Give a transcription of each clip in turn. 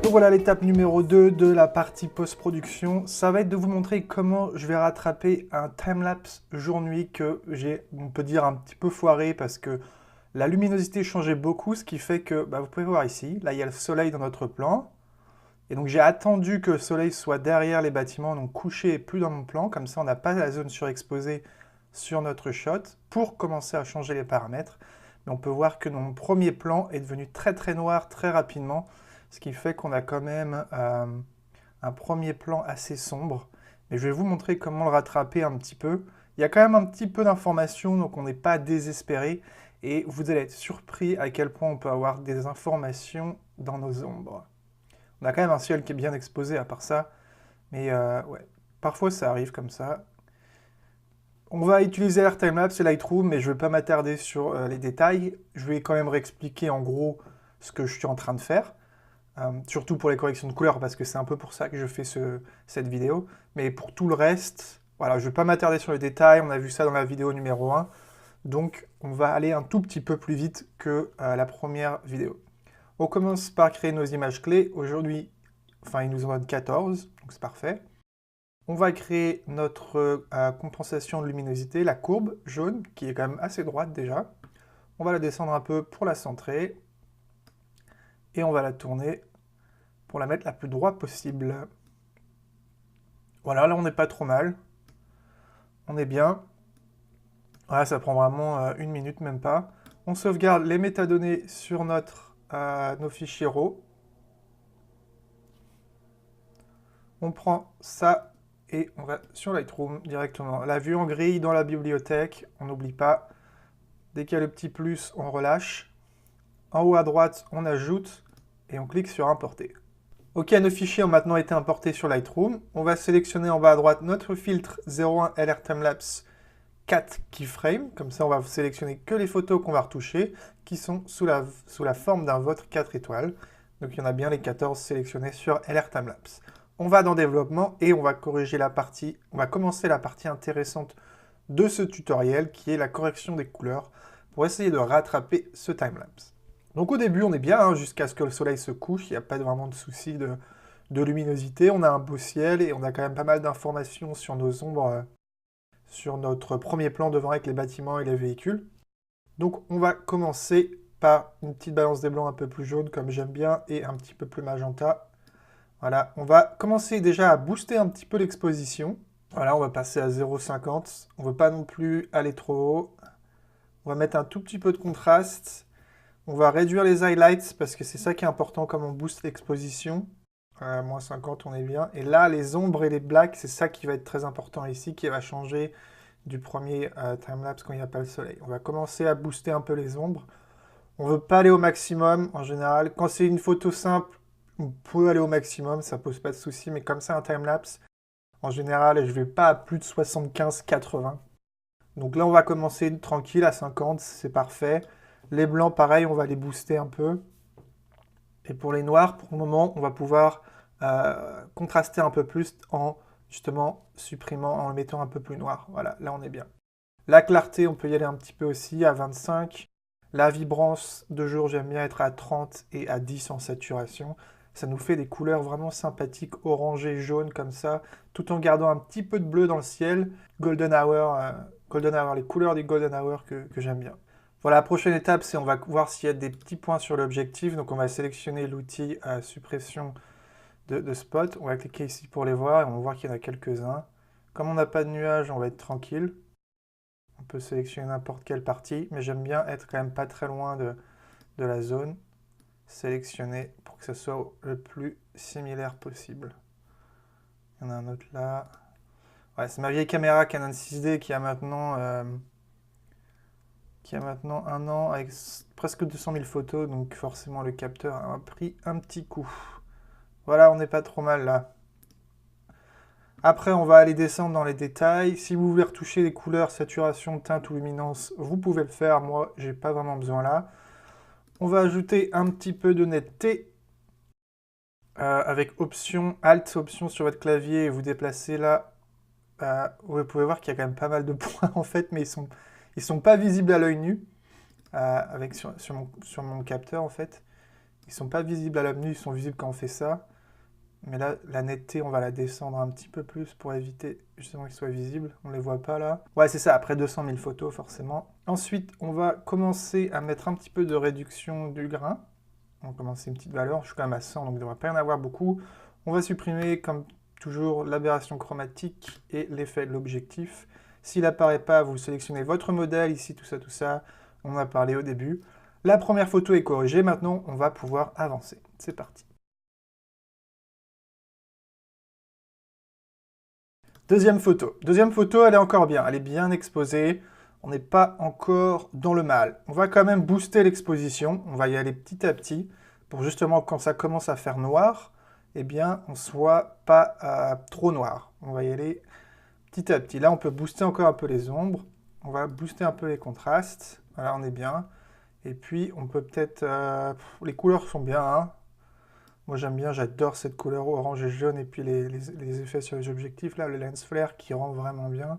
Donc voilà l'étape numéro 2 de la partie post-production. Ça va être de vous montrer comment je vais rattraper un timelapse jour-nuit que j'ai, on peut dire, un petit peu foiré parce que la luminosité changeait beaucoup, ce qui fait que, vous pouvez voir ici, là il y a le soleil dans notre plan. Et donc j'ai attendu que le soleil soit derrière les bâtiments, donc couché et plus dans mon plan, comme ça on n'a pas la zone surexposée sur notre shot, pour commencer à changer les paramètres. Mais on peut voir que mon premier plan est devenu très très noir très rapidement, ce qui fait qu'on a quand même un premier plan assez sombre. Mais je vais vous montrer comment le rattraper un petit peu. Il y a quand même un petit peu d'informations, donc on n'est pas désespéré. Et vous allez être surpris à quel point on peut avoir des informations dans nos ombres. On a quand même un ciel qui est bien exposé à part ça. Mais ouais, parfois ça arrive comme ça. On va utiliser AirTimelapse et Lightroom, mais je ne vais pas m'attarder sur les détails. Je vais quand même réexpliquer en gros ce que je suis en train de faire. Surtout pour les corrections de couleurs, parce que c'est un peu pour ça que je fais cette vidéo. Mais pour tout le reste, voilà, je ne vais pas m'attarder sur les détails. On a vu ça dans la vidéo numéro 1. Donc on va aller un tout petit peu plus vite que la première vidéo. On commence par créer nos images clés. Aujourd'hui, il nous en donne 14, donc c'est parfait. On va créer notre compensation de luminosité, la courbe jaune, qui est quand même assez droite déjà. On va la descendre un peu pour la centrer. Et on va la tourner pour la mettre la plus droite possible. Voilà, là on n'est pas trop mal. On est bien. Voilà, ça prend vraiment 1 minute, même pas. On sauvegarde les métadonnées sur nos fichiers RAW. On prend ça et on va sur Lightroom directement. La vue en grille dans la bibliothèque, on n'oublie pas. Dès qu'il y a le petit plus, on relâche. En haut à droite, on ajoute et on clique sur Importer. Ok, nos fichiers ont maintenant été importés sur Lightroom. On va sélectionner en bas à droite notre filtre 01 LR Timelapse 4 Keyframe. Comme ça, on va sélectionner que les photos qu'on va retoucher, qui sont sous la forme d'un vote 4 étoiles. Donc il y en a bien les 14 sélectionnés sur LR Timelapse. On va dans développement et on va corriger on va commencer la partie intéressante de ce tutoriel qui est la correction des couleurs pour essayer de rattraper ce timelapse. Donc au début on est bien jusqu'à ce que le soleil se couche, il n'y a pas vraiment de souci de luminosité, on a un beau ciel et on a quand même pas mal d'informations sur nos ombres sur notre premier plan devant avec les bâtiments et les véhicules. Donc on va commencer par une petite balance des blancs un peu plus jaune comme j'aime bien et un petit peu plus magenta. Voilà, on va commencer déjà à booster un petit peu l'exposition. Voilà, on va passer à 0,50. On ne veut pas non plus aller trop haut. On va mettre un tout petit peu de contraste. On va réduire les highlights parce que c'est ça qui est important comme on booste l'exposition. Moins 50, on est bien. Et là, les ombres et les blacks, c'est ça qui va être très important ici, qui va changer du premier timelapse quand il n'y a pas le soleil. On va commencer à booster un peu les ombres. On ne veut pas aller au maximum en général. Quand c'est une photo simple, on peut aller au maximum, ça pose pas de souci, mais comme c'est un timelapse, en général, je ne vais pas à plus de 75-80. Donc là, on va commencer tranquille à 50, c'est parfait. Les blancs, pareil, on va les booster un peu. Et pour les noirs, pour le moment, on va pouvoir contraster un peu plus en justement supprimant, en le mettant un peu plus noir. Voilà, là on est bien. La clarté, on peut y aller un petit peu aussi à 25. La vibrance de jour, j'aime bien être à 30 et à 10 en saturation. Ça nous fait des couleurs vraiment sympathiques, orangées, jaunes comme ça, tout en gardant un petit peu de bleu dans le ciel. Golden Hour, les couleurs du Golden Hour que j'aime bien. Voilà, la prochaine étape, c'est on va voir s'il y a des petits points sur l'objectif. Donc on va sélectionner l'outil suppression de spot. On va cliquer ici pour les voir et on va voir qu'il y en a quelques-uns. Comme on n'a pas de nuages, on va être tranquille. On peut sélectionner n'importe quelle partie, mais j'aime bien être quand même pas très loin de la zone. Sélectionner pour que ce soit le plus similaire possible. Il y en a un autre là. Ouais, c'est ma vieille caméra Canon 6D qui a maintenant 1 an avec presque 200 000 photos, donc forcément le capteur a pris un petit coup. Voilà, on n'est pas trop mal là. Après, on va aller descendre dans les détails. Si vous voulez retoucher les couleurs, saturation, teinte ou luminance, vous pouvez le faire. Moi, j'ai pas vraiment besoin là. On va ajouter un petit peu de netteté avec option, Alt, option sur votre clavier et vous déplacez là. Vous pouvez voir qu'il y a quand même pas mal de points en fait, mais ils sont pas visibles à l'œil nu sur mon capteur en fait. Ils sont pas visibles à l'œil nu, ils sont visibles quand on fait ça. Mais là, la netteté, on va la descendre un petit peu plus pour éviter justement qu'ils soient visibles. On ne les voit pas là. Ouais, c'est ça, après 200 000 photos, forcément. Ensuite, on va commencer à mettre un petit peu de réduction du grain. On va commencer une petite valeur. Je suis quand même à 100, donc il ne devrait pas y en avoir beaucoup. On va supprimer, comme toujours, l'aberration chromatique et l'effet de l'objectif. S'il n'apparaît pas, vous sélectionnez votre modèle, ici, tout ça. On en a parlé au début. La première photo est corrigée. Maintenant, on va pouvoir avancer. C'est parti. Deuxième photo. Deuxième photo, elle est encore bien. Elle est bien exposée. On n'est pas encore dans le mal. On va quand même booster l'exposition. On va y aller petit à petit pour justement quand ça commence à faire noir, eh bien, on ne soit pas trop noir. On va y aller petit à petit. Là, on peut booster encore un peu les ombres. On va booster un peu les contrastes. Voilà, on est bien. Et puis, on peut peut-être... les couleurs sont bien, hein. Moi j'aime bien, j'adore cette couleur orange et jaune et puis les effets sur les objectifs, là, le lens flare qui rend vraiment bien.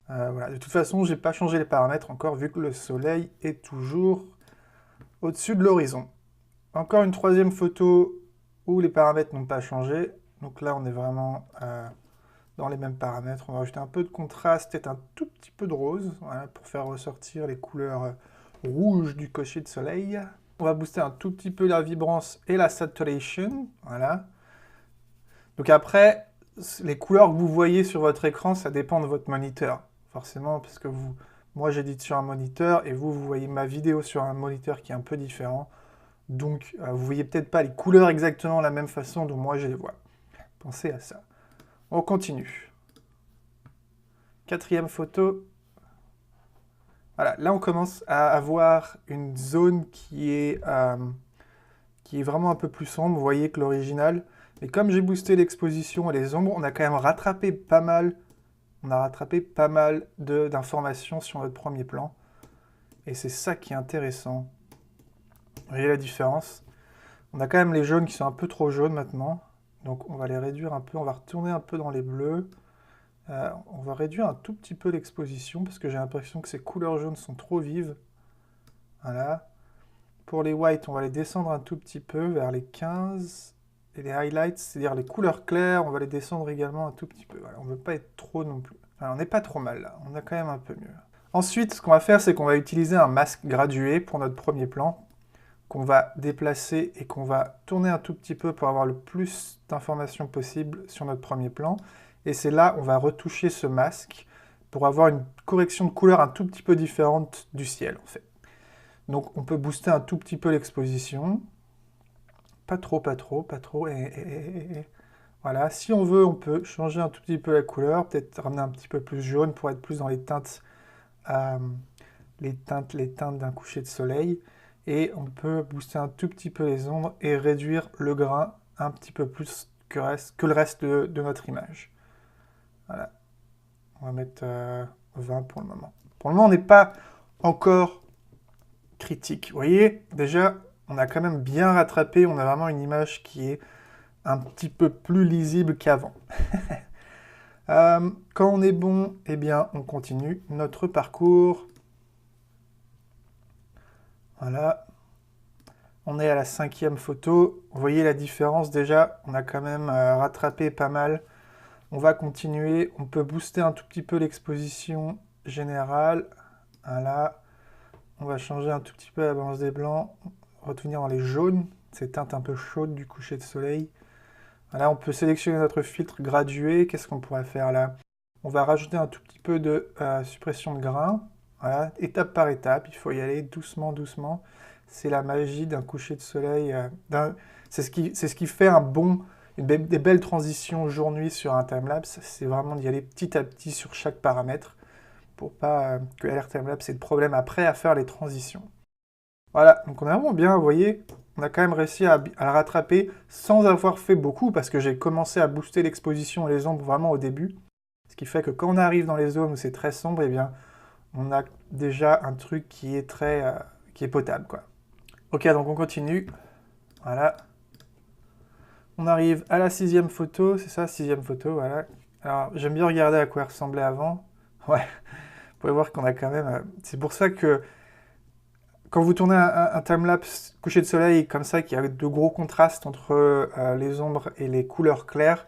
Voilà. De toute façon, j'ai pas changé les paramètres encore vu que le soleil est toujours au-dessus de l'horizon. Encore une troisième photo où les paramètres n'ont pas changé. Donc là, on est vraiment dans les mêmes paramètres. On va rajouter un peu de contraste, peut-être un tout petit peu de rose, voilà, pour faire ressortir les couleurs rouges du cocher de soleil. On va booster un tout petit peu la vibrance et la saturation, voilà. Donc après, les couleurs que vous voyez sur votre écran, ça dépend de votre moniteur, forcément, parce que moi j'édite sur un moniteur et vous voyez ma vidéo sur un moniteur qui est un peu différent. Donc vous voyez peut-être pas les couleurs exactement de la même façon dont moi je les vois. Pensez à ça. On continue. Quatrième photo. Voilà, là on commence à avoir une zone qui est vraiment un peu plus sombre, vous voyez que l'original. Mais comme j'ai boosté l'exposition et les ombres, on a quand même rattrapé pas mal, d'informations sur notre premier plan. Et c'est ça qui est intéressant. Vous voyez la différence? On a quand même les jaunes qui sont un peu trop jaunes maintenant. Donc on va les réduire un peu, on va retourner un peu dans les bleus. On va réduire un tout petit peu l'exposition parce que j'ai l'impression que ces couleurs jaunes sont trop vives. Voilà. Pour les whites, on va les descendre un tout petit peu vers les 15. Et les highlights, c'est-à-dire les couleurs claires, on va les descendre également un tout petit peu. Voilà, on ne veut pas être trop non plus. Enfin, on n'est pas trop mal là, on a quand même un peu mieux. Ensuite, ce qu'on va faire, c'est qu'on va utiliser un masque gradué pour notre premier plan, qu'on va déplacer et qu'on va tourner un tout petit peu pour avoir le plus d'informations possible sur notre premier plan. Et c'est là on va retoucher ce masque pour avoir une correction de couleur un tout petit peu différente du ciel, en fait. Donc on peut booster un tout petit peu l'exposition. Pas trop. Voilà, si on veut, on peut changer un tout petit peu la couleur, peut-être ramener un petit peu plus jaune pour être plus dans les teintes d'un coucher de soleil. Et on peut booster un tout petit peu les ombres et réduire le grain un petit peu plus que le reste de notre image. Voilà. On va mettre 20 pour le moment. Pour le moment, on n'est pas encore critique. Vous voyez, déjà, on a quand même bien rattrapé. On a vraiment une image qui est un petit peu plus lisible qu'avant. Quand on est bon, eh bien, on continue notre parcours. Voilà. On est à la 5e photo. Vous voyez la différence déjà. On a quand même rattrapé pas mal. On va continuer. On peut booster un tout petit peu l'exposition générale. Voilà. On va changer un tout petit peu la balance des blancs. Retenir dans les jaunes. Ces teintes un peu chaudes du coucher de soleil. Voilà, on peut sélectionner notre filtre gradué. Qu'est-ce qu'on pourrait faire là? On va rajouter un tout petit peu de suppression de grains. Voilà, étape par étape, il faut y aller doucement, doucement. C'est la magie d'un coucher de soleil. C'est ce qui fait des belles transitions jour-nuit sur un timelapse. C'est vraiment d'y aller petit à petit sur chaque paramètre pour pas que LR Timelapse ait de problème après à faire les transitions. Voilà, donc on est vraiment bien, vous voyez, on a quand même réussi à le rattraper sans avoir fait beaucoup parce que j'ai commencé à booster l'exposition et les ombres vraiment au début. Ce qui fait que quand on arrive dans les zones où c'est très sombre, eh bien, on a déjà un truc qui est qui est potable, quoi. Ok, donc on continue. Voilà. On arrive à la 6e photo, c'est ça, 6e photo, voilà. Alors, j'aime bien regarder à quoi elle ressemblait avant. Ouais, vous pouvez voir qu'on a quand même... c'est pour ça que quand vous tournez un timelapse coucher de soleil comme ça, qui a de gros contrastes entre les ombres et les couleurs claires,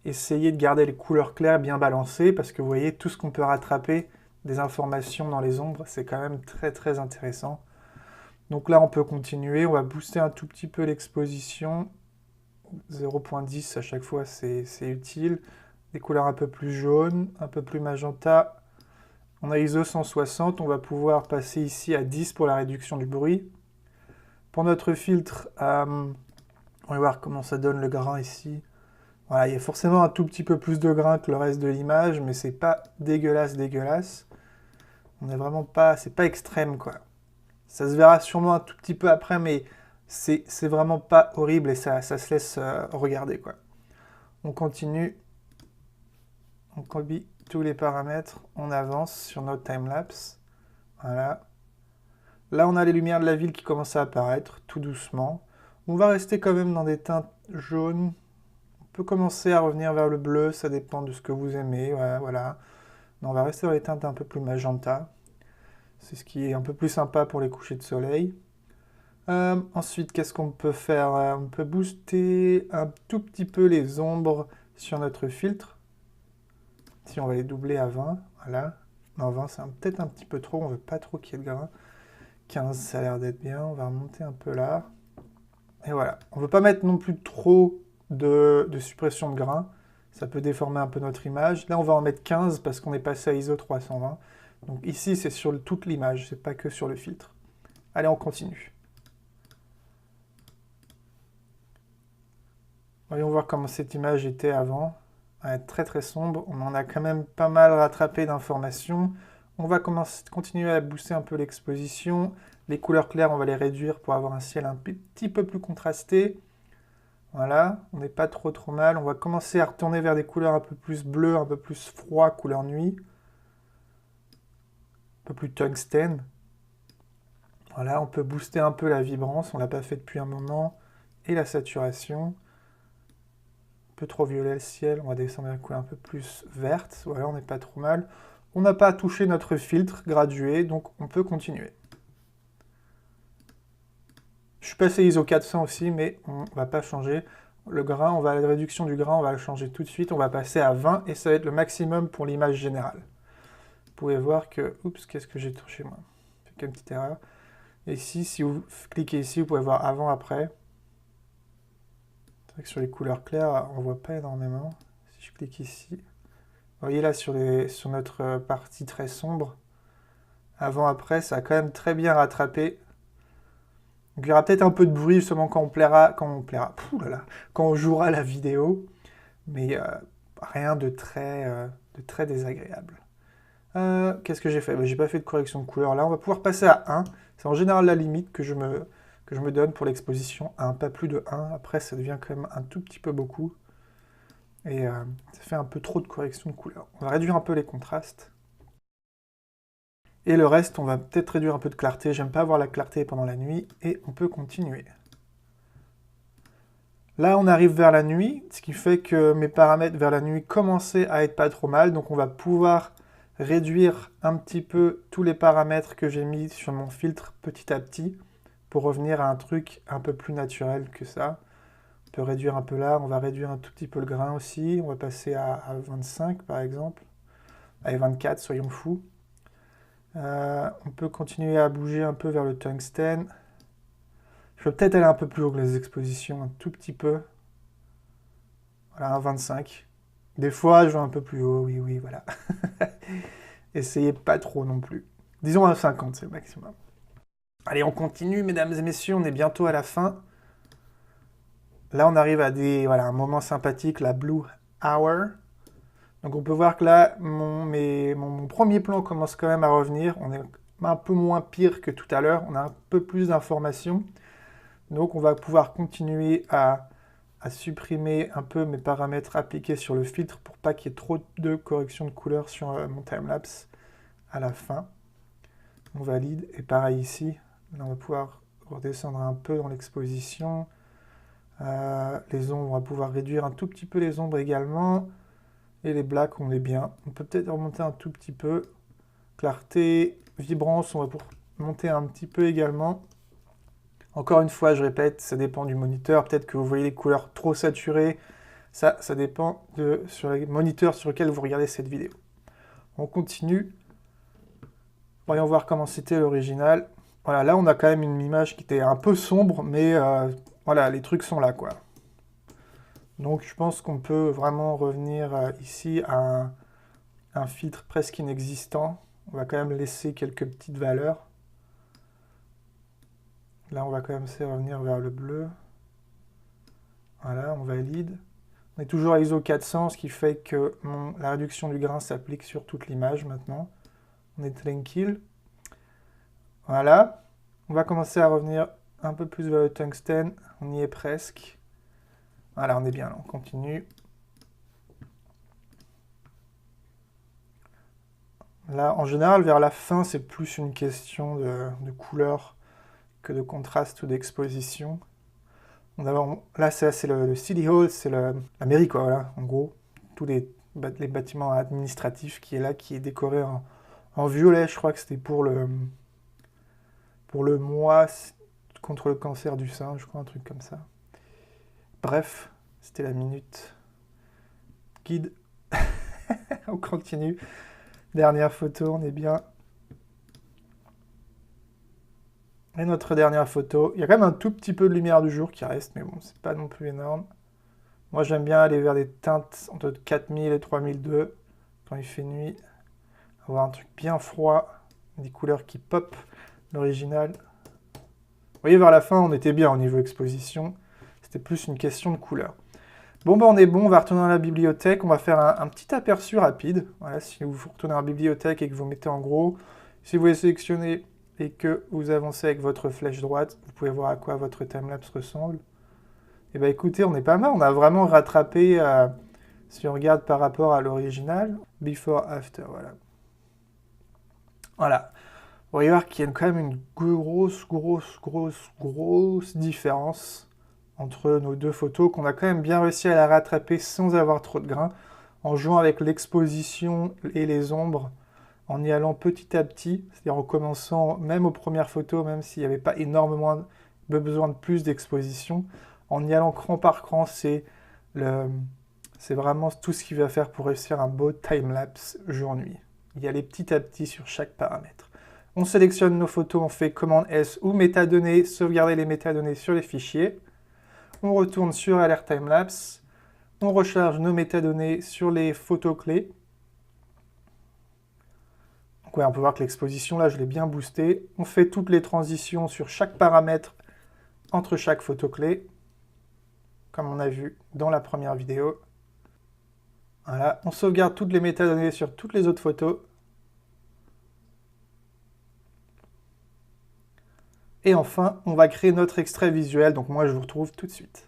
essayez de garder les couleurs claires bien balancées, parce que vous voyez, tout ce qu'on peut rattraper des informations dans les ombres, c'est quand même très très intéressant. Donc là, on peut continuer, on va booster un tout petit peu l'exposition. 0.10 à chaque fois, c'est utile. Des couleurs un peu plus jaunes, un peu plus magenta. On a ISO 160, on va pouvoir passer ici à 10 pour la réduction du bruit. Pour notre filtre, on va voir comment ça donne le grain ici. Voilà, il y a forcément un tout petit peu plus de grain que le reste de l'image, mais c'est pas dégueulasse, dégueulasse. On est vraiment pas, c'est pas extrême, quoi. Ça se verra sûrement un tout petit peu après, mais c'est vraiment pas horrible et ça se laisse regarder, quoi. On continue. On copie tous les paramètres, on avance sur notre timelapse. Voilà. Là, on a les lumières de la ville qui commencent à apparaître, tout doucement. On va rester quand même dans des teintes jaunes. On peut commencer à revenir vers le bleu, ça dépend de ce que vous aimez. Voilà. On va rester dans les teintes un peu plus magenta. C'est ce qui est un peu plus sympa pour les couchers de soleil. Ensuite, qu'est-ce qu'on peut faire? On peut booster un tout petit peu les ombres sur notre filtre. Si on va les doubler à 20, voilà. Non, 20, c'est peut-être un petit peu trop, on veut pas trop qu'il y ait de grain. 15, ça a l'air d'être bien, on va remonter un peu là. Et voilà, on veut pas mettre non plus trop de suppression de grain. Ça peut déformer un peu notre image. Là, on va en mettre 15 parce qu'on est passé à ISO 320. Donc ici, c'est sur toute l'image, c'est pas que sur le filtre. Allez, on continue. Voyons voir comment cette image était avant. Elle est très très sombre. On en a quand même pas mal rattrapé d'informations. On va continuer à booster un peu l'exposition. Les couleurs claires, on va les réduire pour avoir un ciel un petit peu plus contrasté. Voilà, on n'est pas trop mal. On va commencer à retourner vers des couleurs un peu plus bleues, un peu plus froid, couleur nuit. Un peu plus tungstène. Voilà, on peut booster un peu la vibrance, on ne l'a pas fait depuis un moment. Et la saturation. Un peu trop violet le ciel, on va descendre à une couleur un peu plus verte. Voilà, on n'est pas trop mal. On n'a pas touché notre filtre gradué, donc on peut continuer. Je suis passé ISO 400 aussi, mais on ne va pas changer. Le grain, la réduction du grain, on va le changer tout de suite. On va passer à 20 et ça va être le maximum pour l'image générale. Vous pouvez voir que... Oups, qu'est-ce que j'ai touché moi? J'ai fait une petite erreur. Et ici, si vous cliquez ici, vous pouvez voir avant, après. C'est vrai que sur les couleurs claires, on ne voit pas énormément. Si je clique ici, vous voyez là sur notre partie très sombre, avant, après, ça a quand même très bien rattrapé. Donc il y aura peut-être un peu de bruit justement quand on jouera la vidéo, mais rien de très désagréable. Qu'est-ce que j'ai fait? J'ai pas fait de correction de couleur là. On va pouvoir passer à 1. C'est en général la limite que je me donne pour l'exposition. 1, pas plus de 1. Après, ça devient quand même un tout petit peu beaucoup. Et ça fait un peu trop de correction de couleur. On va réduire un peu les contrastes. Et le reste, on va peut-être réduire un peu de clarté. J'aime pas avoir la clarté pendant la nuit. Et on peut continuer. Là, on arrive vers la nuit, ce qui fait que mes paramètres vers la nuit commençaient à être pas trop mal. Donc on va pouvoir réduire un petit peu tous les paramètres que j'ai mis sur mon filtre petit à petit pour revenir à un truc un peu plus naturel que ça. On peut réduire un peu là, on va réduire un tout petit peu le grain aussi. On va passer à 25 par exemple. Allez, 24, soyons fous. On peut continuer à bouger un peu vers le tungstène. Je peux peut-être aller un peu plus haut que les expositions, un tout petit peu. Voilà, un 25. Des fois, je vais un peu plus haut, oui, voilà. Essayez pas trop non plus. Disons un 50, c'est le maximum. Allez, on continue, mesdames et messieurs, on est bientôt à la fin. Là, on arrive à un moment sympathique, la Blue Hour. Donc on peut voir que là, mon premier plan commence quand même à revenir. On est un peu moins pire que tout à l'heure. On a un peu plus d'informations. Donc on va pouvoir continuer à supprimer un peu mes paramètres appliqués sur le filtre pour pas qu'il y ait trop de correction de couleur sur mon timelapse à la fin. On valide. Et pareil ici. Là, on va pouvoir redescendre un peu dans l'exposition. Les ombres, on va pouvoir réduire un tout petit peu les ombres également. Et les blacks, on est bien. On peut peut-être remonter un tout petit peu. Clarté, vibrance, on va monter un petit peu également. Encore une fois, je répète, ça dépend du moniteur. Peut-être que vous voyez les couleurs trop saturées. Ça dépend sur les moniteurs sur lesquels vous regardez cette vidéo. On continue. Voyons voir comment c'était l'original. Voilà, là on a quand même une image qui était un peu sombre, mais voilà, les trucs sont là, quoi. Donc je pense qu'on peut vraiment revenir ici à un filtre presque inexistant. On va quand même laisser quelques petites valeurs. Là on va quand même essayer de revenir vers le bleu. Voilà, on valide. On est toujours à ISO 400, ce qui fait que la réduction du grain s'applique sur toute l'image maintenant. On est tranquille. Voilà. On va commencer à revenir un peu plus vers le tungstène. On y est presque. Voilà, on est bien là, on continue. Là, en général, vers la fin, c'est plus une question de couleur que de contraste ou d'exposition. Là, c'est le City Hall, c'est la mairie, quoi, voilà, en gros. Tous les bâtiments administratifs qui est là, qui est décoré en violet. Je crois que c'était pour le mois contre le cancer du sein, je crois, un truc comme ça. Bref, c'était la minute guide. On continue. Dernière photo, on est bien. Et notre dernière photo, il y a quand même un tout petit peu de lumière du jour qui reste, mais bon, c'est pas non plus énorme. Moi, j'aime bien aller vers des teintes entre 4000 et 3002 quand il fait nuit. Avoir un truc bien froid, des couleurs qui pop, l'original. Vous voyez, vers la fin, on était bien au niveau exposition. C'était plus une question de couleur. Bon, ben on est bon, on va retourner dans la bibliothèque. On va faire un petit aperçu rapide. Voilà, si vous retournez dans la bibliothèque et que vous mettez en gros, si vous les sélectionnez et que vous avancez avec votre flèche droite, vous pouvez voir à quoi votre timelapse ressemble. Et ben écoutez, on est pas mal. On a vraiment rattrapé, si on regarde par rapport à l'original, before, after, voilà. Voilà. On va y voir qu'il y a quand même une grosse différence entre nos deux photos, qu'on a quand même bien réussi à la rattraper sans avoir trop de grains, en jouant avec l'exposition et les ombres, en y allant petit à petit, c'est-à-dire en commençant même aux premières photos, même s'il n'y avait pas énormément besoin de plus d'exposition, en y allant cran par cran, c'est vraiment tout ce qu'il va faire pour réussir un beau timelapse jour-nuit. Y aller petit à petit sur chaque paramètre. On sélectionne nos photos, on fait commande S ou métadonnées, sauvegarder les métadonnées sur les fichiers. On retourne sur Alert Timelapse. On recharge nos métadonnées sur les photos clés. Donc ouais, on peut voir que l'exposition, là, je l'ai bien boostée. On fait toutes les transitions sur chaque paramètre entre chaque photo clé, comme on a vu dans la première vidéo. Voilà, on sauvegarde toutes les métadonnées sur toutes les autres photos. Et enfin, on va créer notre extrait visuel. Donc moi, je vous retrouve tout de suite.